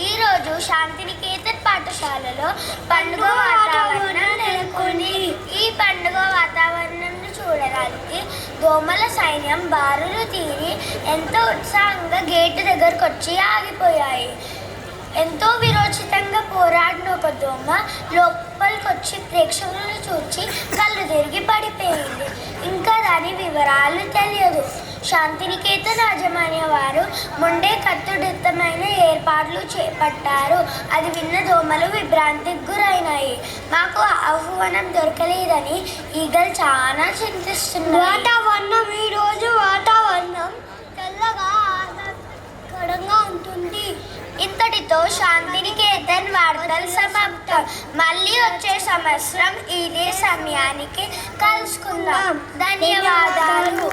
ఈరోజు శాంతినికేతన్ పాఠశాలలో పండుగ వాతావరణం నెలకొంది. ఈ పండుగ వాతావరణంను చూడడానికి దోమల సైన్యం బారులు తీరి ఎంతో ఉత్సాహంగా గేటు దగ్గరకు వచ్చి ఆగిపోయాయి. ఎంతో విరోచితంగా పోరాడిన ఒక దోమ లోపలికొచ్చి ప్రేక్షకులను చూచి కళ్ళు తిరిగి పడిపోయింది. ఇంకా దాని వివరాలు తెలియదు. శాంతినికేతన్ యాజమాన్య వారు మొండే కట్టుదిట్టమైన ఏర్పాట్లు చేపట్టారు. అది విన్న దోమలు విభ్రాంతికి గురైనాయి. మాకు ఆహ్వానం దొరకలేదని ఈగలు చాలా చింతిస్తున్నాయి. ఈరోజు వాతావరణం తెల్లగా ఆహ్లాదకరంగా ఉంటుంది. ఇంతటితో శాంతినికేతన్ వార్తలు సమాప్తం. మళ్ళీ వచ్చే సంవత్సరం ఇదే సమయానికి కలుసుకుందాం. ధన్యవాదాలు.